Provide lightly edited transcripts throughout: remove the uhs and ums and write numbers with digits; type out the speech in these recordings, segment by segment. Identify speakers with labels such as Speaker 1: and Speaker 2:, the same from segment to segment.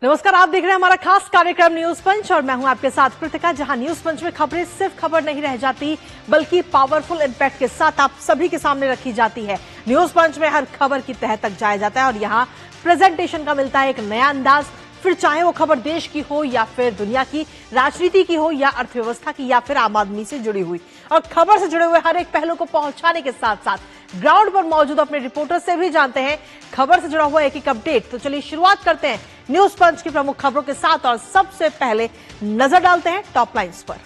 Speaker 1: नमस्कार, आप देख रहे हैं हमारा खास कार्यक्रम न्यूज पंच और मैं हूं आपके साथ कृतिका। जहां न्यूज पंच में खबरें सिर्फ खबर नहीं रह जाती बल्कि पावरफुल इंपैक्ट के साथ आप सभी के सामने रखी जाती है। न्यूज पंच में हर खबर की तह तक जाया जाता है और यहां प्रेजेंटेशन का मिलता है एक नया अंदाज। फिर चाहे वो खबर देश की हो या फिर दुनिया की राजनीति की हो या अर्थव्यवस्था की या फिर आम आदमी से जुड़ी हुई, और खबर से जुड़े हुए हर एक पहलू को पहुंचाने के साथ साथ ग्राउंड पर मौजूद अपने रिपोर्टर से भी जानते हैं खबर से जुड़ा हुआ एक एक अपडेट। तो चलिए शुरुआत करते हैं न्यूज पंच की प्रमुख खबरों के साथ और सबसे पहले नजर डालते हैं टॉप लाइन्स पर।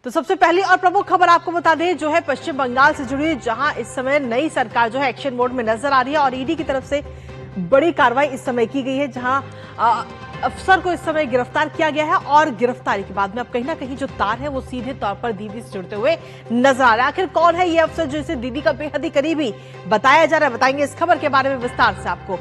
Speaker 1: तो सबसे पहली और प्रमुख खबर आपको बता दें जो है पश्चिम बंगाल से जुड़ी, जहां इस समय नई सरकार जो है एक्शन मोड में नजर आ रही है और ईडी की तरफ से बड़ी कार्रवाई इस समय की गई है, जहां अफसर को इस समय गिरफ्तार किया गया है और गिरफ्तारी के बाद में अब कहीं ना कहीं जो तार है वो सीधे तौर पर दीदी से जुड़ते हुए नजर आ रहा है। आखिर कौन है ये अफसर जो इसे दीदी का बेहद ही करीबी बताया जा रहा है, बताएंगे इस खबर के बारे में विस्तार से आपको।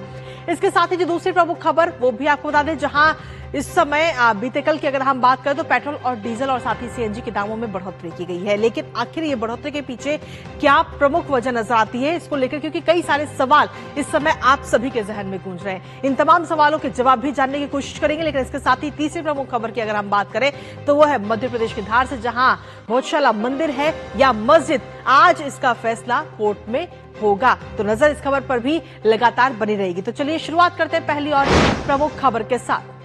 Speaker 1: इसके साथ ही जो दूसरी प्रमुख खबर वो भी आपको बता दें, जहां इस समय बीते कल की अगर हम बात करें तो पेट्रोल और डीजल और साथ ही सीएनजी के दामों में बढ़ोतरी की गई है। लेकिन आखिर ये बढ़ोतरी के पीछे क्या प्रमुख वजह नजर आती है इसको लेकर, क्योंकि कई सारे सवाल इस समय आप सभी के जहन में गूंज रहे हैं। इन तमाम सवालों के जवाब भी जानने की कोशिश करेंगे। लेकिन इसके साथ ही तीसरी प्रमुख खबर की अगर हम बात करें तो वो है मध्य प्रदेश के धार से, जहां गौशाला मंदिर है या मस्जिद, आज इसका फैसला कोर्ट में होगा। तो नजर इस खबर पर भी लगातार बनी रहेगी। तो चलिए शुरुआत करते हैं पहली और प्रमुख खबर के साथ,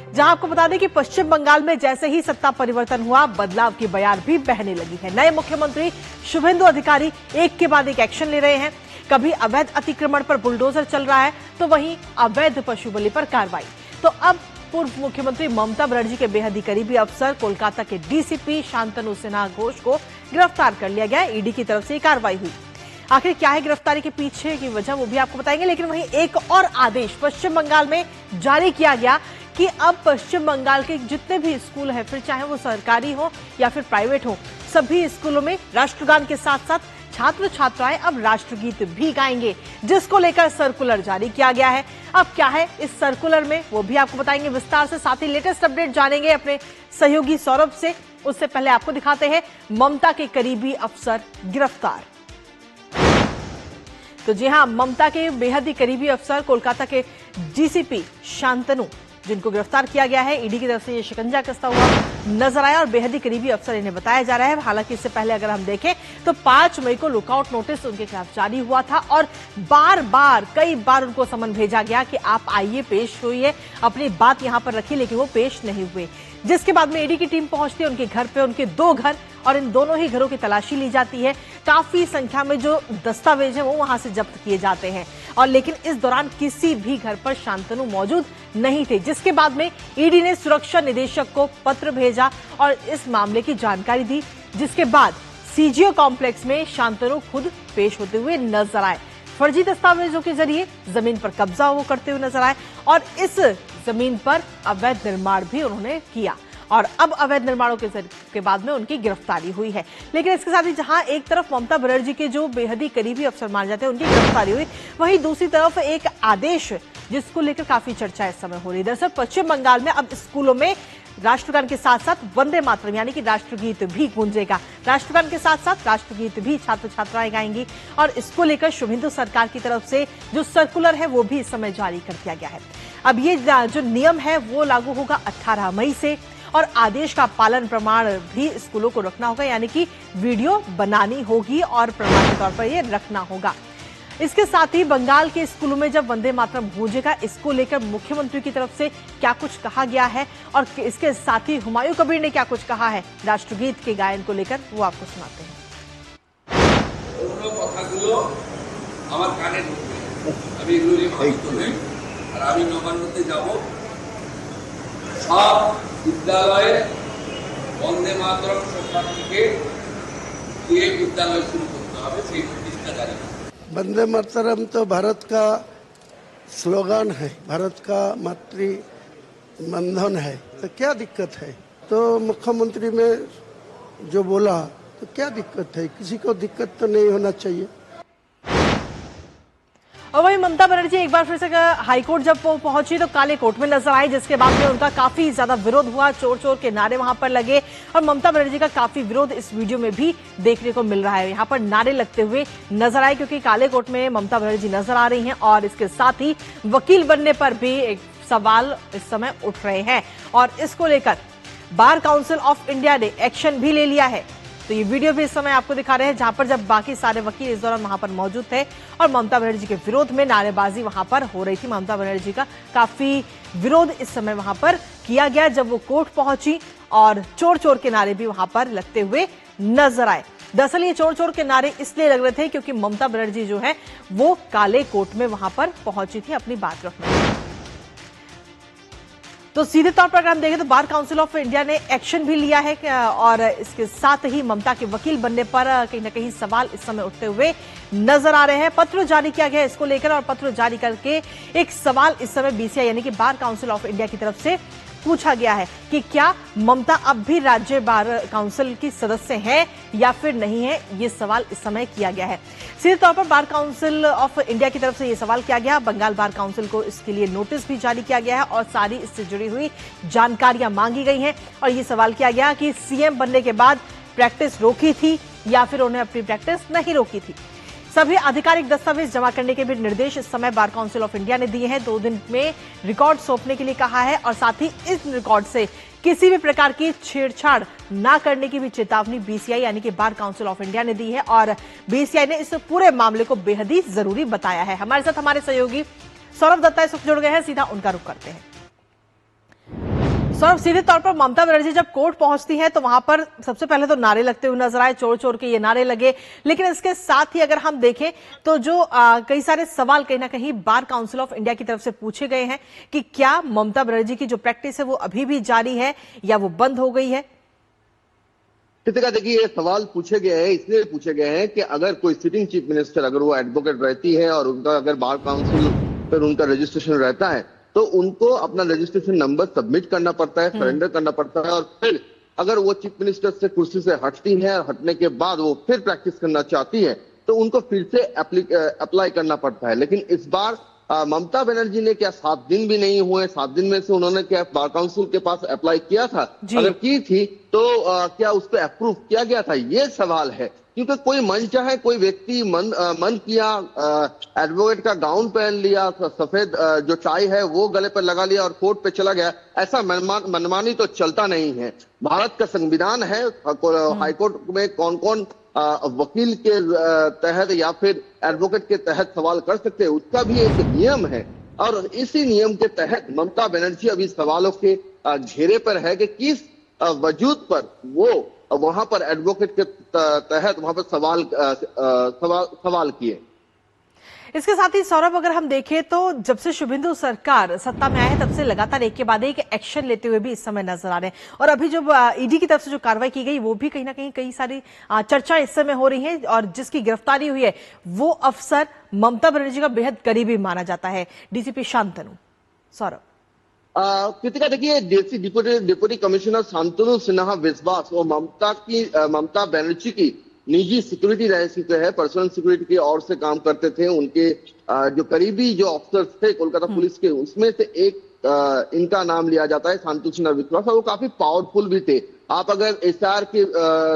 Speaker 1: जहां आपको बता दें कि पश्चिम बंगाल में जैसे ही सत्ता परिवर्तन हुआ बदलाव की बयार भी बहने लगी है। नए मुख्यमंत्री शुभेंदु अधिकारी एक के बाद एक एक्शन ले रहे हैं। कभी अवैध अतिक्रमण पर बुलडोजर चल रहा है तो वहीं अवैध पशु बलि पर कार्रवाई। तो अब पूर्व मुख्यमंत्री ममता बनर्जी के बेहद ही करीबी अफसर कोलकाता के डीसीपी शांतनु सिन्हा घोष को गिरफ्तार कर लिया गया। ईडी की तरफ से कार्रवाई हुई। आखिर क्या है गिरफ्तारी के पीछे की वजह वो भी आपको बताएंगे। लेकिन वहीं एक और आदेश पश्चिम बंगाल में जारी किया गया कि अब पश्चिम बंगाल के जितने भी स्कूल हैं, फिर चाहे वो सरकारी हो या फिर प्राइवेट हो, सभी स्कूलों में राष्ट्रगान के साथ साथ छात्र छात्राएं अब राष्ट्रगीत भी गाएंगे, जिसको लेकर सर्कुलर जारी किया गया है। अब क्या है इस सर्कुलर में वो भी आपको बताएंगे विस्तार से। साथ ही लेटेस्ट अपडेट जानेंगे अपने सहयोगी सौरभ से। उससे पहले आपको दिखाते हैं ममता के करीबी अफसर गिरफ्तार। तो जी हां, ममता के बेहद ही करीबी अफसर कोलकाता के डीसीपी शांतनु, जिनको गिरफ्तार किया गया है। ईडी की तरफ से ये शिकंजा कसता हुआ नजर आया और बेहद ही करीबी अफसर इन्हें बताया जा रहा है। हालांकि इससे पहले अगर हम देखें तो 5 मई को लुकआउट नोटिस उनके खिलाफ जारी हुआ था और कई बार उनको समन भेजा गया कि आप आइए, पेश होइए, अपनी बात यहां पर रखिए, लेकिन वो पेश नहीं हुए। जिसके बाद में ईडी की टीम पहुंचती है उनके घर पे, उनके 2 घर, और इन दोनों ही घरों की तलाशी ली जाती है। काफी संख्या में जो दस्तावेज है वो वहां से जब्त किए जाते हैं और लेकिन इस दौरान किसी भी घर पर शांतनु मौजूद नहीं थे। जिसके बाद में ईडी ने सुरक्षा निदेशक को पत्र भेजा और इस मामले की जानकारी दी, जिसके बाद सीजीओ कॉम्प्लेक्स में शांतनु खुद पेश होते हुए नजर आए। फर्जी दस्तावेजों के जरिए जमीन पर कब्जा वो करते हुए नजर आए और इस जमीन पर अवैध निर्माण भी उन्होंने किया और अब अवैध निर्माणों के बाद में उनकी गिरफ्तारी हुई है। लेकिन इसके साथ ही जहां एक तरफ ममता बनर्जी के जो बेहद ही करीबी अफसर माने जाते हैं उनकी गिरफ्तारी हुई, वहीं दूसरी तरफ एक आदेश जिसको लेकर काफी चर्चा इस समय हो रही है। दरअसल पश्चिम बंगाल में अब स्कूलों में राष्ट्रगान के साथ साथ वंदे मातरम यानी कि राष्ट्रगीत भी गूंजेगा। राष्ट्रगान के साथ साथ राष्ट्रगीत भी छात्र छात्राएं गाएंगी और इसको लेकर शुभेंदु सरकार की तरफ से जो सर्कुलर है वो भी इस समय जारी कर दिया गया है। अब ये जो नियम है वो लागू होगा 18 मई से और आदेश का पालन प्रमाण भी स्कूलों को रखना होगा, यानी कि वीडियो बनानी होगी और प्रमाण के तौर पर ये रखना होगा। इसके साथ ही बंगाल के स्कूलों में जब वंदे मातरम गूंजेगा, इसको लेकर मुख्यमंत्री की तरफ से क्या कुछ कहा गया है और इसके साथ ही हुमायूं कबीर ने क्या कुछ कहा है राष्ट्रगीत के गायन को लेकर, वो आपको सुनाते हैं।
Speaker 2: सब विद्यालय वंदे मातरम सर्टिफिकेट দিয়ে विद्यालय शुरू करते হবে সেই প্রতিষ্ঠা জারি।
Speaker 3: वंदे मातरम तो भारत का स्लोगन है, भारत का मातृ बंधन है, तो क्या दिक्कत है? तो मुख्यमंत्री में जो बोला तो क्या दिक्कत है? किसी को दिक्कत तो नहीं होना चाहिए।
Speaker 1: और वहीं ममता बनर्जी एक बार फिर से हाईकोर्ट जब वो पहुंची तो काले कोट में नजर आई, जिसके बाद में उनका काफी ज्यादा विरोध हुआ, चोर चोर के नारे वहां पर लगे और ममता बनर्जी का काफी विरोध इस वीडियो में भी देखने को मिल रहा है। यहां पर नारे लगते हुए नजर आए क्योंकि काले कोट में ममता बनर्जी नजर आ रही हैं और इसके साथ ही वकील बनने पर भी एक सवाल इस समय उठ रहे हैं और इसको लेकर बार काउंसिल ऑफ इंडिया ने एक्शन भी ले लिया है। तो ये वीडियो भी इस समय आपको दिखा रहे हैं जहां पर जब बाकी सारे वकील इस दौरान वहां पर मौजूद थे और ममता बनर्जी के विरोध में नारेबाजी वहां पर हो रही थी। ममता बनर्जी का काफी विरोध इस समय वहां पर किया गया जब वो कोर्ट पहुंची और चोर चोर के नारे भी वहां पर लगते हुए नजर आए। दरअसल ये चोर चोर के नारे इसलिए लग रहे थे क्योंकि ममता बनर्जी जो है वो काले कोट में वहां पर पहुंची थी अपनी बात रखने। तो सीधे तौर पर अगर हम देखें तो बार काउंसिल ऑफ इंडिया ने एक्शन भी लिया है और इसके साथ ही ममता के वकील बनने पर कहीं ना कहीं सवाल इस समय उठते हुए नजर आ रहे हैं। पत्र जारी किया गया है इसको लेकर और पत्र जारी करके एक सवाल इस समय बीसीआई यानी कि बार काउंसिल ऑफ इंडिया की तरफ से पूछा गया है कि क्या ममता अब भी राज्य बार काउंसिल की सदस्य है या फिर नहीं है, ये सवाल इस समय किया गया है। सीधे तौर पर बार काउंसिल ऑफ इंडिया की तरफ से ये सवाल किया गया। बंगाल बार काउंसिल को इसके लिए नोटिस भी जारी किया गया है और सारी इससे जुड़ी हुई जानकारियां मांगी गई हैं और ये सवाल किया गया कि सीएम बनने के बाद प्रैक्टिस रोकी थी या फिर उन्हें अपनी प्रैक्टिस नहीं रोकी थी। सभी आधिकारिक दस्तावेज जमा करने के भी निर्देश इस समय बार काउंसिल ऑफ इंडिया ने दिए हैं। 2 दिन में रिकॉर्ड सौंपने के लिए कहा है और साथ ही इस रिकॉर्ड से किसी भी प्रकार की छेड़छाड़ ना करने की भी चेतावनी बीसीआई यानी कि बार काउंसिल ऑफ इंडिया ने दी है और बीसीआई ने इस पूरे मामले को बेहद ही जरूरी बताया है। हमारे साथ हमारे सहयोगी सौरभ दत्ता इस वक्त जुड़ गए हैं, सीधा उनका रुख करते हैं। सौरभ, सीधे तौर पर ममता बनर्जी जब कोर्ट पहुंचती है तो वहां पर सबसे पहले तो नारे लगते हुए नजर आए, चोर चोर के ये नारे लगे, लेकिन इसके साथ ही अगर हम देखें तो जो कई सारे सवाल कहीं ना कहीं बार काउंसिल ऑफ इंडिया की तरफ से पूछे गए हैं कि क्या ममता बनर्जी की जो प्रैक्टिस है वो अभी भी जारी है या वो बंद हो गई है।
Speaker 4: कृतिका, देखिए ये सवाल पूछे गए हैं, इसलिए पूछे गए हैं कि अगर कोई सिटिंग चीफ मिनिस्टर अगर वो एडवोकेट रहती है और उनका अगर बार काउंसिल पर उनका रजिस्ट्रेशन रहता है तो उनको अपना रजिस्ट्रेशन नंबर सबमिट करना पड़ता है, सरेंडर करना पड़ता है और फिर अगर वो चीफ मिनिस्टर से कुर्सी से हटती है और हटने के बाद वो फिर प्रैक्टिस करना चाहती है तो उनको फिर से अप्लाई करना पड़ता है। लेकिन इस बार ममता बनर्जी ने क्या 7 दिन भी नहीं हुए, 7 दिन में से उन्होंने क्या बार काउंसिल के पास अप्लाई किया था, अगर की थी तो क्या उस पर अप्रूव किया गया था, ये सवाल है। क्योंकि कोई मन चाहे कोई व्यक्ति मन किया, एडवोकेट का गाउन पहन लिया, सफेद जो टाई है वो गले पर लगा लिया और कोर्ट पे चला गया, ऐसा मनमानी तो चलता नहीं है। भारत का संविधान है, हाईकोर्ट में कौन कौन वकील के तहत या फिर एडवोकेट के तहत सवाल कर सकते हैं, उसका भी एक नियम है और इसी नियम के तहत ममता बनर्जी अभी सवालों के घेरे पर है कि किस वजूद पर वो वहां पर एडवोकेट के तहत वहां पर सवाल किए।
Speaker 1: इसके साथ ही सौरभ, अगर हम देखें तो जब से शुभेंदु सरकार सत्ता में आए हैं तब से लगातार एक के बाद एक एक्शन लेते हुए भी इस समय नजर आ रहे हैं और अभी जो ईडी की तरफ से जो कार्रवाई की गई वो भी कहीं ना कहीं कई सारी चर्चा इस समय हो रही है और जिसकी गिरफ्तारी हुई है वो अफसर ममता बनर्जी का बेहद करीबी माना जाता है, डीसीपी शांतनु। सौरभ,
Speaker 4: कृतिका, देखिए डिप्टी कमिश्नर शांतनु सिन्हा विश्वास और ममता बनर्जी की निजी सिक्योरिटी रह है, पर्सनल सिक्योरिटी की ओर से काम करते थे। उनके जो करीबी जो अफसर्स थे कोलकाता पुलिस के, उसमें से एक इनका नाम लिया जाता है शांतनु सिन्हा विश्वास और वो काफी पावरफुल भी थे। आप अगर एसआर के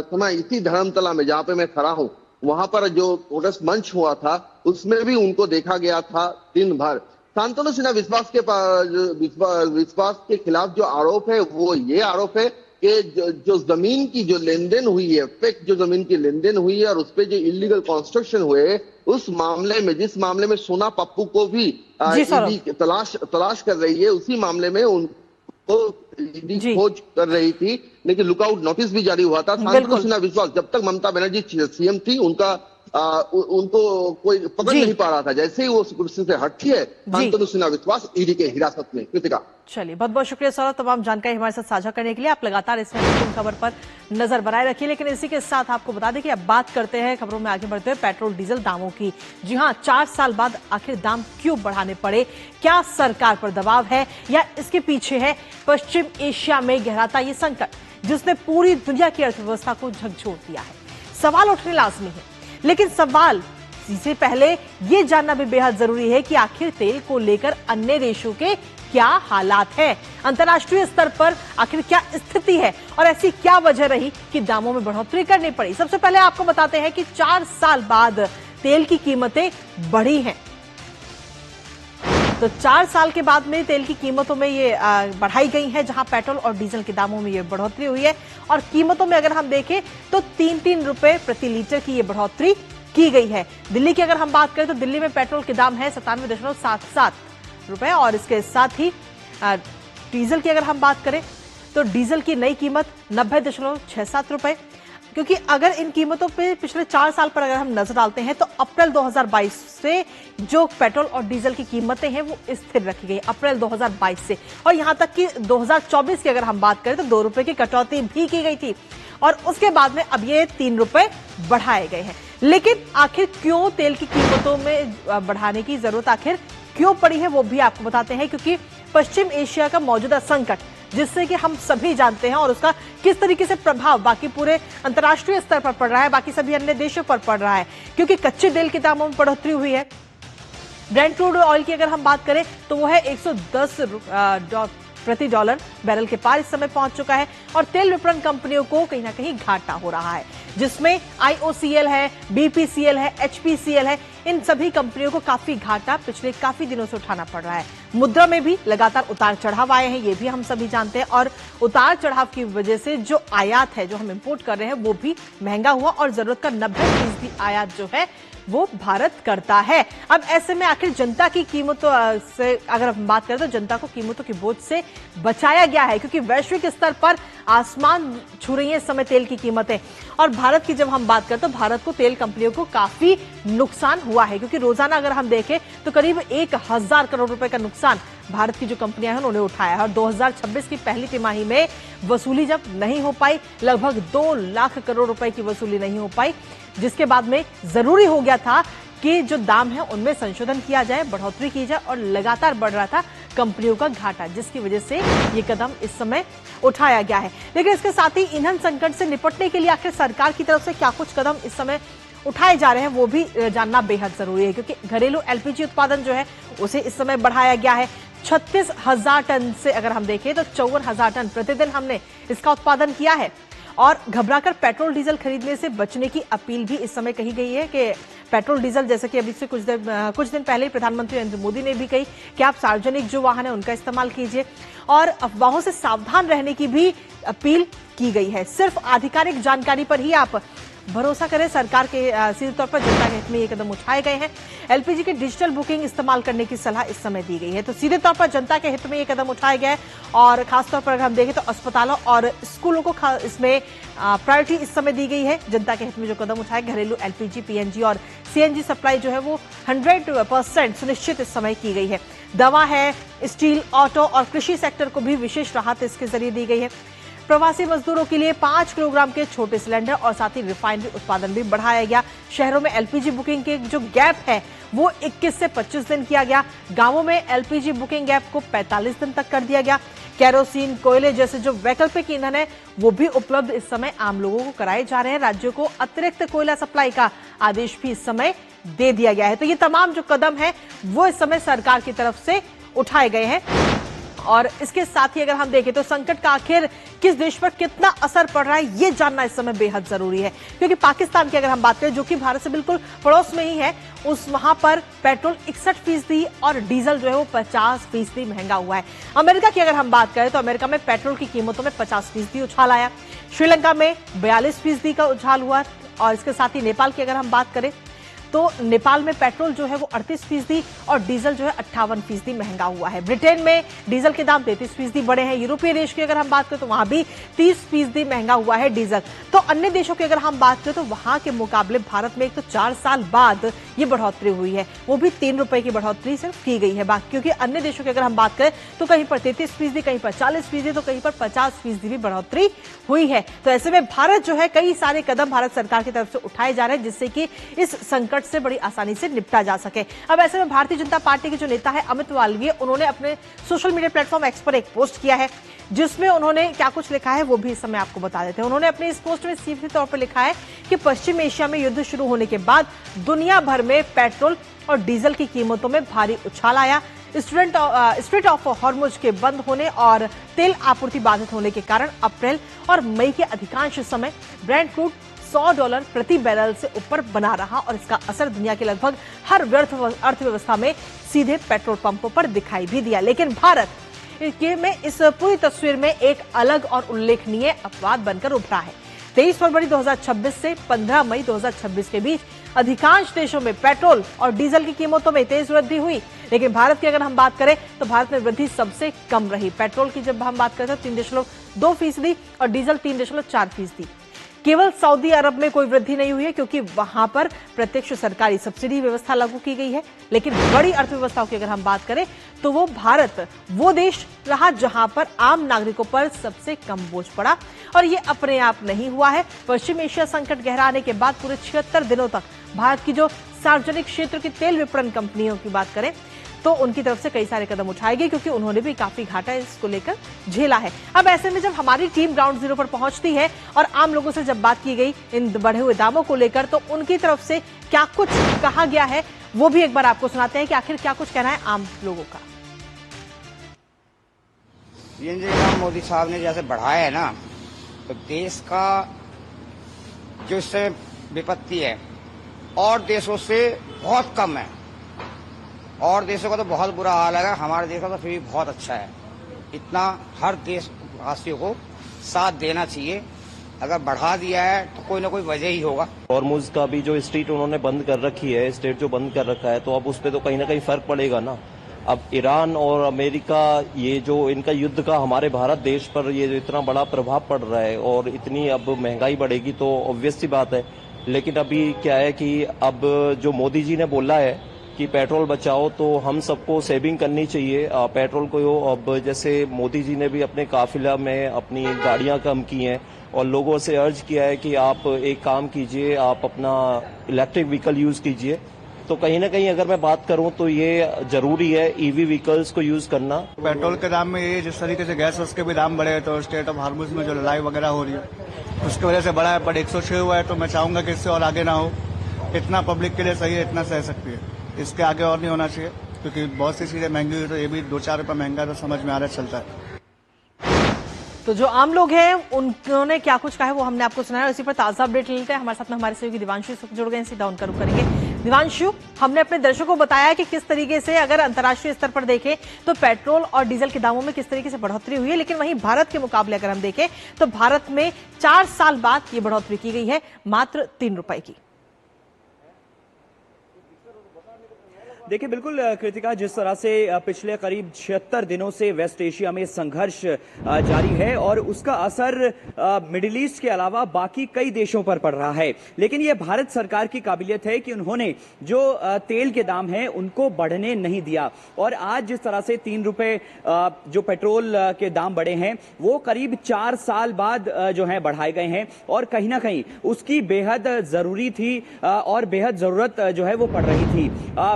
Speaker 4: समय इसी धर्मतला में जहाँ पे मैं खड़ा हूँ वहां पर जो प्रोटेस्ट मंच हुआ था उसमें भी उनको देखा गया था दिन भर। शांतनु सिन्हा विश्वास के खिलाफ जो आरोप है वो ये आरोप है कि जो जमीन की जो लेन देन हुई है, फेक जो जमीन की लेन देन हुई है और उस पर जो इलीगल कंस्ट्रक्शन हुए, उस मामले में जिस मामले में सोना पप्पू को भी ईडी तलाश कर रही है, उसी मामले में उनको ईडी खोज कर रही थी, लेकिन लुकआउट नोटिस भी जारी हुआ था। शांतनु सिन्हा विश्वास जब तक ममता बनर्जी सीएम थी उनको कोई पकड़ नहीं पा रहा था, जैसे ही वो कुर्सी से हटती है शांतनु सिन्हा विश्वास ईडी के हिरासत में। कृतिका,
Speaker 1: चलिए बहुत बहुत शुक्रिया सौरभ, तमाम जानकारी हमारे साथ साझा करने के लिए। आप लगातार इस खबर पर नजर बनाए रखिए, लेकिन इसी के साथ आपको बता दें कि अब बात करते हैं खबरों में आगे बढ़ते हुए पेट्रोल डीजल दामों की। जी हां, 4 साल बाद आखिर दाम क्यों बढ़ाने पड़े? क्या सरकार पर दबाव है या इसके पीछे है पश्चिम एशिया में गहराता ये संकट जिसने पूरी दुनिया की अर्थव्यवस्था को झकझोर दिया है? सवाल उठने लाजमी है, लेकिन सवाल इससे पहले ये जानना भी बेहद जरूरी है कि आखिर तेल को लेकर अन्य देशों के क्या हालात हैं, अंतर्राष्ट्रीय स्तर पर आखिर क्या स्थिति है और ऐसी क्या वजह रही कि दामों में बढ़ोतरी करनी पड़ी। सबसे पहले आपको बताते हैं कि 4 साल बाद तेल की कीमतें बढ़ी हैं। तो 4 साल के बाद में तेल की कीमतों में ये बढ़ाई गई है, जहां पेट्रोल और डीजल के दामों में ये बढ़ोतरी हुई है और कीमतों में अगर हम देखें तो 3-3 रुपए प्रति लीटर की ये बढ़ोतरी की गई है। दिल्ली की अगर हम बात करें तो दिल्ली में पेट्रोल के दाम है 97.77 रुपए और इसके साथ ही डीजल की अगर हम बात करें तो डीजल की नई कीमत 90.67 रुपए, क्योंकि अगर इन कीमतों पे पिछले 4 साल पर अगर हम नजर डालते हैं तो अप्रैल 2022 से जो पेट्रोल और डीजल की कीमतें हैं वो स्थिर रखी गई अप्रैल 2022 से, और यहां तक कि 2024 की अगर हम बात करें तो 2 रुपए की कटौती भी की गई थी और उसके बाद में अब ये 3 रुपए बढ़ाए गए हैं। लेकिन आखिर क्यों तेल की कीमतों में बढ़ाने की जरूरत आखिर क्यों पड़ी है वो भी आपको बताते हैं, क्योंकि पश्चिम एशिया का मौजूदा संकट जिससे कि हम सभी जानते हैं और उसका किस तरीके से प्रभाव बाकी पूरे अंतर्राष्ट्रीय स्तर पर पड़ रहा है, बाकी सभी अन्य देशों पर पड़ रहा है, क्योंकि कच्चे तेल के दामों में बढ़ोतरी हुई है। ब्रेंट क्रूड ऑयल की अगर हम बात करें तो वो है 110 प्रति डॉलर बैरल के पार इस समय पहुंच चुका है और तेल विपणन कंपनियों को कहीं ना कहीं घाटा हो रहा है, जिसमें IOCL है, BPCL है, HPCL है, इन सभी कंपनियों को काफी घाटा पिछले काफी दिनों से उठाना पड़ रहा है। मुद्रा में भी लगातार उतार चढ़ाव आए हैं, ये भी हम सभी जानते हैं, और उतार चढ़ाव की वजह से जो आयात है, जो हम इंपोर्ट कर रहे हैं, वो भी महंगा हुआ और जरूरत का 90% आयात जो है वो भारत करता है। अब ऐसे में आखिर जनता की कीमतों से अगर हम बात करें तो जनता को कीमतों की बोझ से बचाया गया है, क्योंकि वैश्विक स्तर पर आसमान छू रही है इस समय तेल की कीमतें। और भारत की जब हम बात करें तो भारत को तेल कंपनियों को काफी नुकसान हुआ है, क्योंकि रोजाना अगर हम देखें तो करीब 1000 करोड़ रुपए का नुकसान भारत की जो कंपनियां हैं उन्होंने उठाया है। और 2026 की पहली तिमाही में वसूली जब नहीं हो पाई, लगभग 2 लाख करोड़ रुपए की वसूली नहीं हो पाई, जिसके बाद में जरूरी हो गया था कि जो दाम है उनमें संशोधन किया जाए, बढ़ोतरी की जाए, और लगातार बढ़ रहा था कंपनियों का घाटा, जिसकी वजह से ये कदम इस समय उठाया गया है। लेकिन इसके साथ ही ईंधन संकट से निपटने के लिए आखिर सरकार की तरफ से क्या कुछ कदम इस समय उठाए जा रहे हैं वो भी जानना बेहद जरूरी है, क्योंकि घरेलू LPG उत्पादन जो है उसे इस समय बढ़ाया गया है। 36,000 टन से अगर हम देखें तो 54,000 टन प्रतिदिन हमने इसका उत्पादन किया है। और घबराकर पेट्रोल डीजल खरीदने से बचने की अपील भी इस समय कही गई है कि पेट्रोल डीजल, जैसे कि अभी से कुछ दिन पहले प्रधानमंत्री नरेंद्र मोदी ने भी कही कि आप सार्वजनिक जो वाहन है उनका इस्तेमाल कीजिए, और अफवाहों से सावधान रहने की भी अपील की गई है। सिर्फ आधिकारिक जानकारी पर ही आप भरोसा करें। सरकार के सीधे तौर पर जनता के हित में ये कदम उठाए गए हैं। LPG की डिजिटल बुकिंग इस्तेमाल करने की सलाह इस समय दी गई है, तो सीधे तौर पर जनता के हित में ये कदम उठाए गए हैं। और खासतौर पर अगर हम देखें तो अस्पतालों और स्कूलों को इसमें प्रायोरिटी इस समय दी गई है। जनता के हित में जो कदम उठाए, घरेलू LPG, PNG और CNG सप्लाई जो है वो 100% सुनिश्चित इस समय की गई है। दवा है, स्टील, ऑटो और कृषि सेक्टर को भी विशेष राहत इसके जरिए दी गई है। प्रवासी मजदूरों के लिए 5 किलोग्राम के छोटे सिलेंडर और साथ ही रिफाइनरी उत्पादन भी बढ़ाया गया। शहरों में LPG बुकिंग के जो गैप है वो 21 से 25 दिन किया गया। गांवों में LPG बुकिंग गैप को 45 दिन तक कर दिया गया। केरोसिन, कोयले जैसे जो वैकल्पिक ईंधन है वो भी उपलब्ध इस समय आम लोगों को कराए जा रहे हैं। राज्यों को अतिरिक्त कोयला सप्लाई का आदेश भी इस समय दे दिया गया है। तो ये तमाम जो कदम है वो इस समय सरकार की तरफ से उठाए गए हैं। और इसके साथ ही अगर हम देखें तो संकट का आखिर किस देश पर कितना असर पड़ रहा है ये जानना इस समय बेहद जरूरी है, क्योंकि पाकिस्तान की अगर हम बात करें जो कि भारत से बिल्कुल पड़ोस में ही है, वहां पर पेट्रोल 61% और डीजल जो है वो 50% महंगा हुआ है। अमेरिका की अगर हम बात करें तो अमेरिका में पेट्रोल की कीमतों में 50% उछाल आया। श्रीलंका में 42% का उछाल हुआ। और इसके साथ ही नेपाल की अगर हम बात करें तो नेपाल में पेट्रोल जो है वो 38% और डीजल जो है 58% महंगा हुआ है। ब्रिटेन में डीजल के दाम 33% बढ़े हैं। यूरोपीय देश की अगर हम बात करें तो वहां भी 30% महंगा हुआ है डीजल। तो अन्य देशों की अगर हम बात करें तो वहां के मुकाबले भारत में एक तो 4 साल बाद ये बढ़ोतरी हुई है, वो भी 3 रुपए की बढ़ोतरी सिर्फ की गई है। बाकी क्योंकि अन्य देशों की अगर हम बात करें तो कहीं पर 33%, कहीं पर 40%, तो कहीं पर 50% भी बढ़ोतरी हुई है। तो ऐसे में भारत जो है कई सारे कदम भारत सरकार की तरफ से उठाए जा रहे हैं जिससे कि इस संकट से बड़ी आसानी से निपटा जा सके। अब ऐसे में भारतीय जनता पार्टी के जो नेता है अमित मालवीय, उन्होंने अपने सोशल मीडिया प्लेटफॉर्म एक्स पर एक पोस्ट किया है जिसमें उन्होंने क्या कुछ लिखा है वो भी इस समय आपको बता देते हैं। उन्होंने अपने इस पोस्ट में सीधे तौर पर लिखा है कि पश्चिम एशिया में युद्ध शुरू होने के बाद दुनिया भर में पेट्रोल और डीजल की कीमतों में भारी उछाल आया। स्ट्रेट ऑफ हॉर्मुज के बंद होने और तेल आपूर्ति बाधित होने के कारण अप्रैल और मई के अधिकांश समय ब्रेंट क्रूड $100 प्रति बैरल से ऊपर बना रहा और इसका असर दुनिया के लगभग हर अर्थव्यवस्था में सीधे पेट्रोल पंपों पर दिखाई भी दिया। लेकिन भारत में इस पूरी तस्वीर में एक अलग और उल्लेखनीय अपवाद बनकर उभरा है। 23 फरवरी 2026 से 15 मई 2026 के बीच अधिकांश देशों में पेट्रोल और डीजल की कीमतों में तेज वृद्धि हुई, लेकिन भारत की अगर हम बात करें तो भारत में वृद्धि सबसे कम रही। पेट्रोल की जब हम बात करते हैं 3.2% और डीजल 3.4%। केवल सऊदी अरब में कोई वृद्धि नहीं हुई है क्योंकि वहां पर प्रत्यक्ष सरकारी सब्सिडी व्यवस्था लागू की गई है। लेकिन बड़ी अर्थव्यवस्थाओं की अगर हम बात करें तो वो भारत वो देश रहा जहां पर आम नागरिकों पर सबसे कम बोझ पड़ा और ये अपने आप नहीं हुआ है। पश्चिम एशिया संकट गहरा आने के बाद पूरे 76 दिनों तक भारत की जो सार्वजनिक क्षेत्र की तेल विपणन कंपनियों की बात करें तो उनकी तरफ से कई सारे कदम उठाए गए क्योंकि उन्होंने भी काफी घाटा इसको लेकर झेला है। अब ऐसे में जब हमारी टीम ग्राउंड जीरो पर पहुंचती है और आम लोगों से जब बात की गई इन बढ़े हुए दामों को लेकर तो उनकी तरफ से क्या कुछ कहा गया है वो भी एक बार आपको सुनाते हैं कि आखिर क्या कुछ कहना है आम लोगों का।
Speaker 5: ये मोदी साहब ने जैसे बढ़ाया है ना तो देश का जो इससे विपत्ति है और देशों से बहुत कम है और देशों का तो बहुत बुरा हाल है। हमारे देश का तो फिर भी बहुत अच्छा है। इतना हर देशवासियों को साथ देना चाहिए। अगर बढ़ा दिया है तो कोई ना कोई वजह ही होगा।
Speaker 6: हॉर्मुज का भी जो स्ट्रीट उन्होंने बंद कर रखी है, स्टेट जो बंद कर रखा है, तो अब उस पर तो कहीं ना कहीं फर्क पड़ेगा ना। अब ईरान और अमेरिका ये जो इनका युद्ध का हमारे भारत देश पर ये जो इतना बड़ा प्रभाव पड़ रहा है और इतनी अब महंगाई बढ़ेगी तो ऑब्वियस सी बात है। लेकिन अभी क्या है कि अब जो मोदी जी ने बोला है कि पेट्रोल बचाओ तो हम सबको सेविंग करनी चाहिए पेट्रोल को। अब जैसे मोदी जी ने भी अपने काफिला में अपनी गाड़ियां कम की हैं और लोगों से अर्ज किया है कि आप एक काम कीजिए, आप अपना इलेक्ट्रिक व्हीकल यूज कीजिए। तो कहीं ना कहीं अगर मैं बात करूं तो ये जरूरी है ईवी व्हीकल्स को यूज करना।
Speaker 7: पेट्रोल के दाम में ये जिस तरीके से गैस उसके भी दाम बढ़े तो स्टेट ऑफ हॉर्मुज में जो लड़ाई वगैरह हो रही है उसकी वजह से बढ़ा है, पर 106 हुआ है। तो मैं चाहूंगा कि इससे और आगे ना हो। इतना पब्लिक के लिए सही है, इतना सह सकती है, इसके आगे और नहीं होना चाहिए क्योंकि बहुत सी चीजें महंगी हुई तो ये भी 2-4 रुपये महंगा तो समझ में आ रहा है, चलता है।
Speaker 1: तो जो आम लोग हैं उन्होंने क्या कुछ कहा है वो हमने आपको सुनाया। इसी पर ताजा अपडेट लेते हैं। हमारे साथ में हमारे सहयोगी दिवांशु जुड़ गए, सीधा उनका रुख करेंगे। दिवांशु, हमने अपने दर्शकों को बताया कि किस तरीके से अगर अंतर्राष्ट्रीय स्तर पर देखें तो पेट्रोल और डीजल के दामों में किस तरीके से बढ़ोतरी हुई है, लेकिन वहीं भारत के मुकाबले अगर हम देखें तो भारत में 4 साल बाद ये बढ़ोतरी की गई है मात्र 3 रुपए की।
Speaker 8: देखिए बिल्कुल कृतिका, जिस तरह से पिछले करीब 76 दिनों से वेस्ट एशिया में संघर्ष जारी है और उसका असर मिडिल ईस्ट के अलावा बाकी कई देशों पर पड़ रहा है, लेकिन यह भारत सरकार की काबिलियत है कि उन्होंने जो तेल के दाम हैं उनको बढ़ने नहीं दिया। और आज जिस तरह से 3 रुपए जो पेट्रोल के दाम बढ़े हैं वो करीब 4 साल बाद जो है बढ़ाए गए हैं और कहीं ना कहीं उसकी बेहद जरूरी थी और बेहद जरूरत जो है वो पड़ रही थी।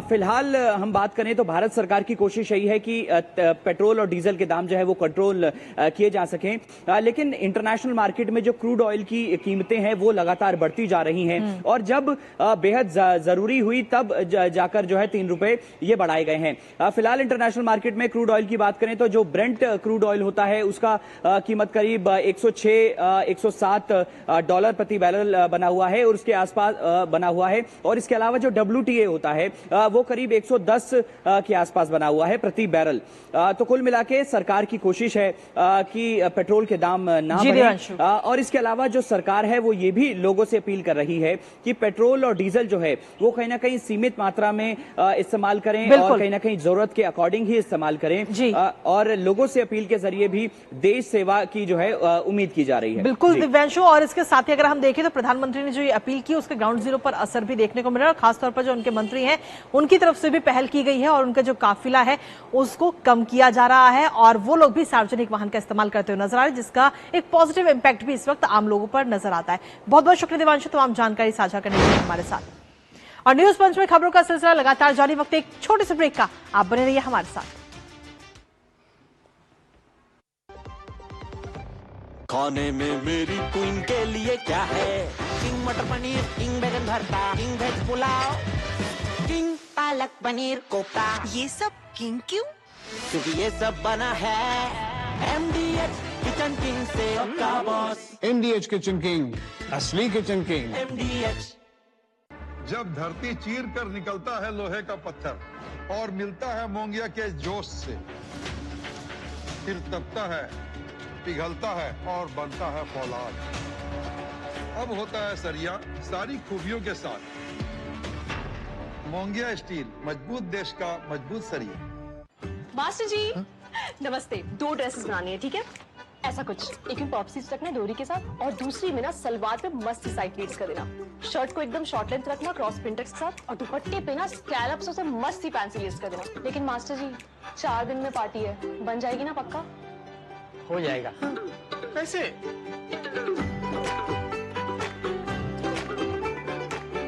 Speaker 8: फिलहाल हम बात करें तो भारत सरकार की कोशिश यही है कि पेट्रोल और डीजल के दाम जो है वो कंट्रोल किए जा सकें, लेकिन इंटरनेशनल मार्केट में जो क्रूड ऑयल की कीमतें हैं वो लगातार बढ़ती जा रही हैं और जब बेहद जरूरी हुई तब जाकर जो है 3 रुपए ये बढ़ाए गए हैं। फिलहाल इंटरनेशनल मार्केट में क्रूड ऑयल की बात करें तो जो ब्रेंट क्रूड ऑयल होता है उसका कीमत करीब 106-107 डॉलर प्रति बैरल बना हुआ है और उसके आसपास बना हुआ है। और इसके अलावा जो WTA होता है वो करीब 110 के आसपास बना हुआ है प्रति बैरल। तो कुल मिला के सरकार की कोशिश है कि पेट्रोल के दाम ना बढ़े और इसके अलावा जो सरकार है वो ये भी लोगों से अपील कर रही है कि पेट्रोल और डीजल जो है वो कहीं ना कहीं सीमित मात्रा में इस्तेमाल करें और कहीं ना कहीं जरूरत के अकॉर्डिंग ही इस्तेमाल करें और लोगों से अपील के जरिए भी देश सेवा की जो है उम्मीद की जा रही है।
Speaker 1: बिल्कुल दिव्यांशु, और इसके साथ ही अगर हम देखें तो प्रधानमंत्री ने जो ये अपील की उसके ग्राउंड जीरो पर असर भी देखने को मिला और खासतौर पर जो उनके मंत्री हैं उनकी तरफ से भी पहल की गई है और उनका जो काफिला है उसको कम किया जा रहा है और वो लोग भी सार्वजनिक वाहन का इस्तेमाल करते हुए नजर आ रहे हैं, जिसका एक पॉजिटिव इंपैक्ट भी इस वक्त आम लोगों पर नजर आता है। बहुत बहुत शुक्रिया दिवांशु तमाम जानकारी साझा करने के लिए हमारे साथ। और न्यूज पंच में खबरों का सिलसिला लगातार जारी, वक्त एक छोटे से ब्रेक का, आप बने रहिए हमारे साथ।
Speaker 9: खाने में मेरी क्वीन के लिए क्या है? किंग मटर पनीर, किंग बैगन भरता, king veg pulao, king palak paneer kofta.
Speaker 10: ये सब किंग क्यों?
Speaker 9: क्योंकि ये सब बना है MDH किचन किंग से आपका बॉस।
Speaker 11: MDH किचन किंग, असली किचन किंग।
Speaker 9: MDH।
Speaker 12: जब धरती चीर कर निकलता है लोहे का पत्थर और मिलता है मोंगिया के जोश से, फिर तपता है, पिघलता है और बनता है फौलाद। अब होता है सरिया सारी खूबियों के साथ। मोंगिया स्टील, मजबूत देश का मजबूत सरिया।
Speaker 13: मास्टर जी नमस्ते। 2 ड्रेसेस बनानी है, ठीक है? ऐसा कुछ, एक में पॉप स्लीव्स रखना है डोरी के साथ और दूसरी में ना सलवार पे मस्त साइड प्लीट्स कर देना। शर्ट को एकदम शॉर्ट लेंथ रखना क्रॉस प्रिंटेक्स के साथ और दुपट्टे पे ना स्कैलप्स से मस्त सी फैंसी लेस कर देना। लेकिन मास्टर जी 4 दिन में पार्टी है, बन जाएगी ना पक्का?
Speaker 11: हो जाएगा। कैसे?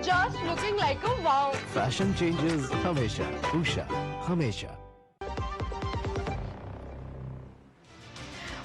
Speaker 13: Just looking like a wow.
Speaker 14: Fashion changes हमेशा, उषा हमेशा।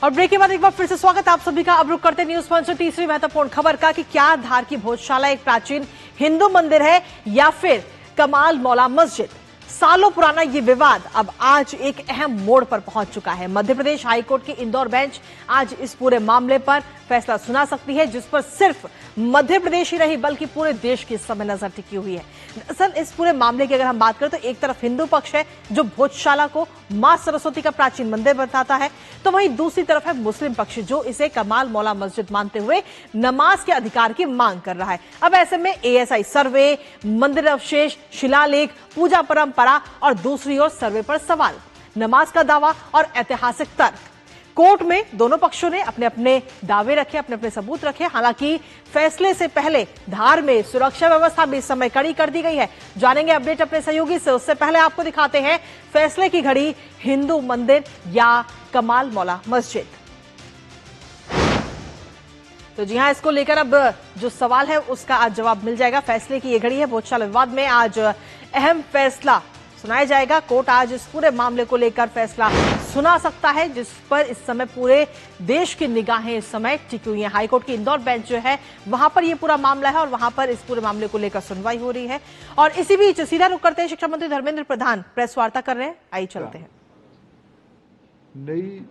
Speaker 1: और ब्रेक के बाद एक बार फिर से स्वागत आप सभी का। अब रुक करते न्यूज पंच से तीसरी महत्वपूर्ण खबर का कि क्या धार की भोजशाला एक प्राचीन हिंदू मंदिर है या फिर कमाल मौला मस्जिद। सालों पुराना ये विवाद अब आज एक अहम मोड़ पर पहुंच चुका है। मध्य प्रदेश हाईकोर्ट की इंदौर बेंच आज इस पूरे मामले पर फैसला सुना सकती है, जिस पर सिर्फ मध्य प्रदेश ही नहीं बल्कि पूरे देश की इस समय नजर टिकी हुई है। दरअसल इस पूरे मामले की अगर हम बात करें तो एक तरफ हिंदू पक्ष है जो भोजशाला को मां सरस्वती का प्राचीन मंदिर बताता है, तो वहीं दूसरी तरफ है मुस्लिम पक्ष जो इसे कमाल मौला मस्जिद मानते हुए नमाज के अधिकार की मांग कर रहा है। अब ऐसे में ASI सर्वे, मंदिर अवशेष, शिलालेख, पूजा परंपरा और दूसरी ओर सर्वे पर सवाल, नमाज का दावा और ऐतिहासिक तर्क। कोर्ट में दोनों पक्षों ने अपने अपने दावे रखे, अपने अपने सबूत रखे। हालांकि फैसले से पहले धार में सुरक्षा व्यवस्था भी इस समय कड़ी कर दी गई है। जानेंगे अपडेट अपने सहयोगी से, उससे पहले आपको दिखाते हैं फैसले की घड़ी, हिंदू मंदिर या कमाल मौला मस्जिद। तो जी हां, इसको लेकर अब जो सवाल है उसका आज जवाब मिल जाएगा। फैसले की ये घड़ी है, भोजशाला विवाद में आज अहम फैसला सुनाया जाएगा। कोर्ट आज इस पूरे मामले को लेकर फैसला सुना सकता है, जिस पर इस समय पूरे देश की निगाहें इस समय टिकी हुई हैं। हाईकोर्ट की इंदौर बेंच जो है वहां पर यह पूरा मामला है और वहां पर इस पूरे मामले को लेकर सुनवाई हो रही है। और इसी बीच सीधा रुख करते हैं, शिक्षा मंत्री धर्मेंद्र प्रधान प्रेस वार्ता कर रहे हैं, आइए चलते हैं।
Speaker 15: नई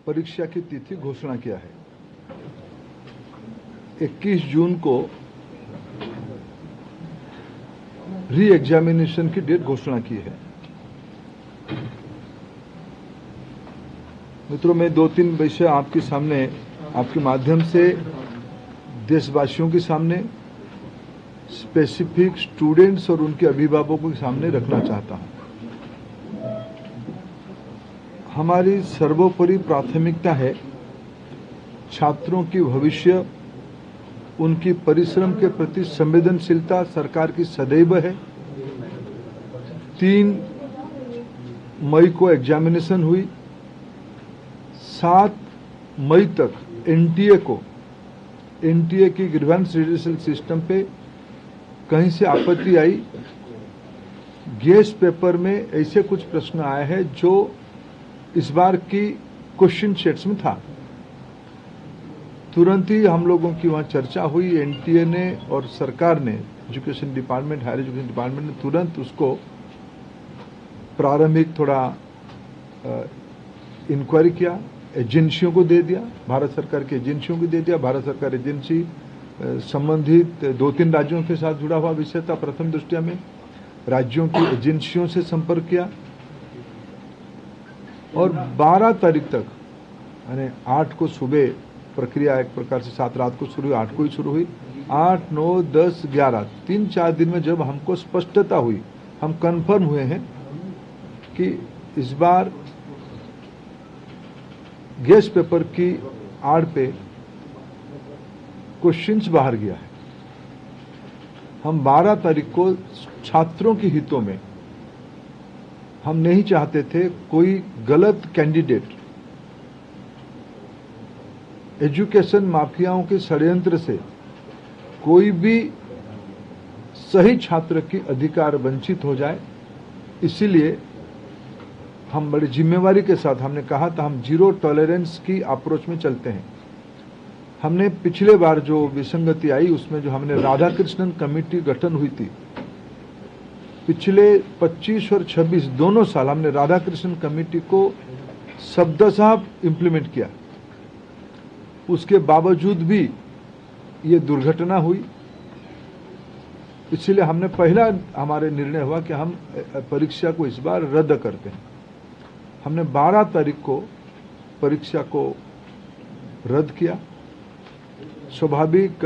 Speaker 15: परीक्षा की तिथि घोषणा किया है। 21 जून को री एग्जामिनेशन की डेट घोषणा की है। मित्रों, मैं 2-3 विषय आपके सामने, आपके माध्यम से देशवासियों के सामने, स्पेसिफिक स्टूडेंट्स और उनके अभिभावकों के सामने रखना चाहता हूं। हमारी सर्वोपरि प्राथमिकता है छात्रों की भविष्य, उनकी परिश्रम के प्रति संवेदनशीलता सरकार की सदैव है। 3 मई को एग्जामिनेशन हुई, 7 मई तक एनटीए की ग्रीवेंस रिड्यूसल सिस्टम पे कहीं से आपत्ति आई। गेस्ट पेपर में ऐसे कुछ प्रश्न आए हैं जो इस बार की क्वेश्चन सेट्स में था। तुरंत ही हम लोगों की वहां चर्चा हुई। एनटीए ने और सरकार ने, education department, higher education department ने तुरंत उसको प्रारंभिक थोड़ा इंक्वायरी किया, एजेंसियों को दे दिया, भारत सरकार की एजेंसियों को दे दिया। भारत सरकार एजेंसी संबंधित 2-3 राज्यों के साथ जुड़ा हुआ विषय था। प्रथम दृष्टया में राज्यों की एजेंसियों से संपर्क किया और 12 तारीख तक, यानी 8 को सुबह प्रक्रिया एक प्रकार से 7 रात को शुरू हुई, 8 को ही शुरू हुई। 8, 9, 10, 11 3-4 दिन में जब हमको स्पष्टता हुई, हम कंफर्म हुए हैं कि इस बार गेस्ट पेपर की आड़ पे क्वेश्चंस बाहर गया है। हम 12 तारीख को छात्रों के हितों में, हम नहीं चाहते थे कोई गलत कैंडिडेट एजुकेशन माफियाओं के षड्यंत्र से कोई भी सही छात्र की अधिकार वंचित हो जाए। इसीलिए हम बड़ी जिम्मेवारी के साथ, हमने कहा था हम जीरो टॉलरेंस की अप्रोच में चलते हैं। हमने पिछले बार जो विसंगति आई उसमें जो हमने राधा कृष्णन कमेटी गठन हुई थी, पिछले 25 और 26 दोनों साल हमने राधा कृष्णन कमेटी को शब्दशः इम्प्लीमेंट किया। उसके बावजूद भी ये दुर्घटना हुई, इसलिए हमने पहला हमारे निर्णय हुआ कि हम परीक्षा को इस बार रद्द करते हैं। हमने 12 तारीख को परीक्षा को रद्द किया। स्वाभाविक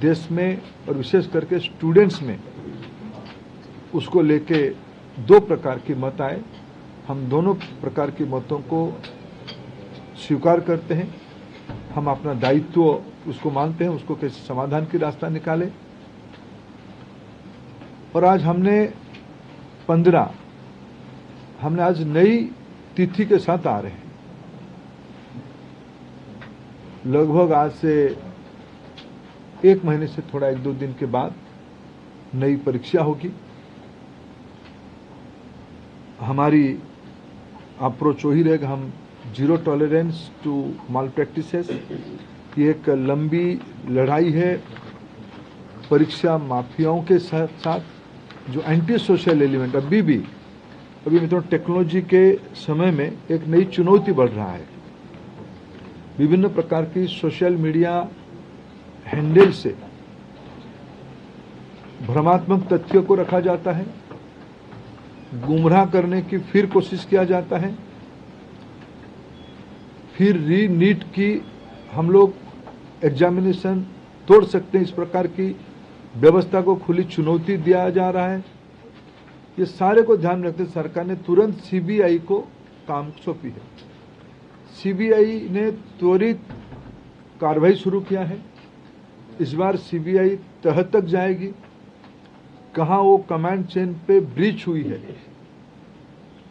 Speaker 15: देश में और विशेष करके स्टूडेंट्स में उसको लेके दो प्रकार की मत आए। हम दोनों प्रकार की मतों को स्वीकार करते हैं। हम अपना दायित्व उसको मानते हैं, उसको कैसे समाधान की रास्ता निकाले। और आज हमने 15 हमने आज नई तिथि के साथ आ रहे हैं। लगभग आज से 1 महीने से थोड़ा 1-2 दिन के बाद नई परीक्षा होगी। हमारी अप्रोच वही रहेगा, हम zero tolerance to malpractices. ये एक लंबी लड़ाई है परीक्षा माफियाओं के साथ जो एंटी सोशल एलिमेंट अभी मतलब टेक्नोलॉजी के समय में एक नई चुनौती बढ़ रहा है। विभिन्न प्रकार की सोशल मीडिया हैंडल से भ्रमात्मक तथ्यों को रखा जाता है, गुमराह करने की फिर कोशिश किया जाता है, फिर री-नीट की हम लोग एग्जामिनेशन तोड़ सकते हैं, इस प्रकार की व्यवस्था को खुली चुनौती दिया जा रहा है। ये सारे को ध्यान रखते सरकार ने तुरंत सीबीआई को काम सौंपी है। सीबीआई ने त्वरित कार्रवाई शुरू किया है। इस बार सीबीआई तह तक जाएगी, कहां वो कमांड चेन पे ब्रीच हुई है।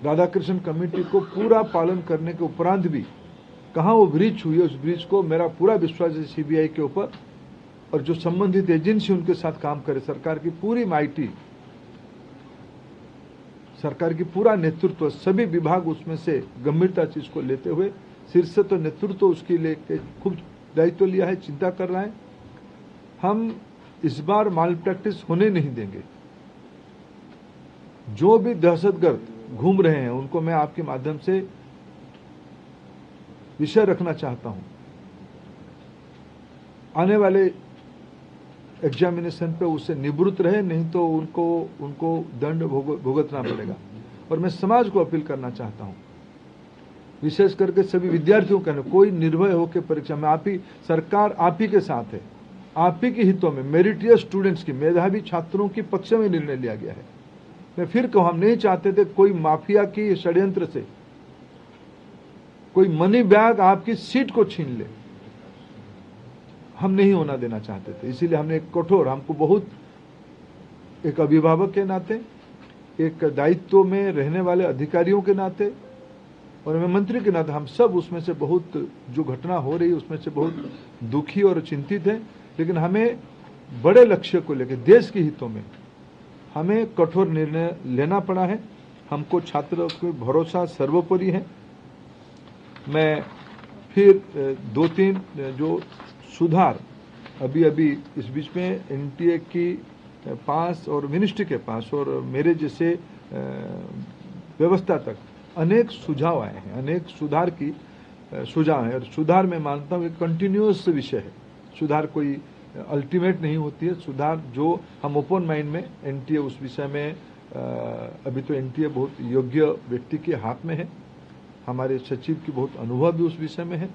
Speaker 15: राधाकृष्णन कमेटी को पूरा पालन करने के उपरांत भी कहां वो ब्रीच हुई है, उस ब्रीच को मेरा पूरा विश्वास है सीबीआई के ऊपर। और जो संबंधित एजेंसी उनके साथ काम करे, सरकार की पूरी माइटी, सरकार की पूरा नेतृत्व, सभी विभाग उसमें से गंभीरता से इसको लेते हुए, शीर्ष तो नेतृत्व उसके लेके खूब दायित्व लिया है, चिंता कर रहा है। हम इस बार माल प्रैक्टिस होने नहीं देंगे। जो भी दहशतगर्द घूम रहे हैं उनको मैं आपके माध्यम से विषय रखना चाहता हूं। आने वाले एग्जामिनेशन पे उससे निवृत्त रहे, नहीं तो उनको दंड भुगतना पड़ेगा। और मैं समाज को अपील करना चाहता हूं, विशेष करके सभी विद्यार्थियों का, कोई निर्भय होकर परीक्षा में, सरकार आप ही के साथ है। आप ही के हितों में मेरिटियस स्टूडेंट्स की, मेधावी छात्रों की पक्ष में निर्णय लिया गया है। मैं फिर कहूं, हम नहीं चाहते थे कोई माफिया की षड्यंत्र से कोई मनी बैग आपकी सीट को छीन ले, हम नहीं होना देना चाहते थे। इसीलिए हमने एक कठोर, हमको बहुत एक अभिभावक के नाते, एक दायित्व में रहने वाले अधिकारियों के नाते और मैं मंत्री के नाते, हम सब उसमें से बहुत, जो घटना हो रही है उसमें से बहुत दुखी और चिंतित है। लेकिन हमें बड़े लक्ष्य को लेकर, देश के हितों में हमें कठोर निर्णय लेना पड़ा है। हमको छात्रों को भरोसा सर्वोपरि है। मैं फिर 2-3 जो सुधार अभी इस बीच में एनटीए की पास और मिनिस्ट्री के पास और मेरे जैसे व्यवस्था तक अनेक सुझाव आए हैं, अनेक सुधार की सुझाव है। और सुधार मैं मानता हूँ एक कंटिन्यूअस विषय है। सुधार कोई अल्टीमेट नहीं होती है। सुधार जो हम ओपन माइंड में, एनटीए उस विषय में अभी तो एनटीए बहुत योग्य व्यक्ति के हाथ में है। हमारे सचिव की बहुत अनुभव भी उस विषय में है।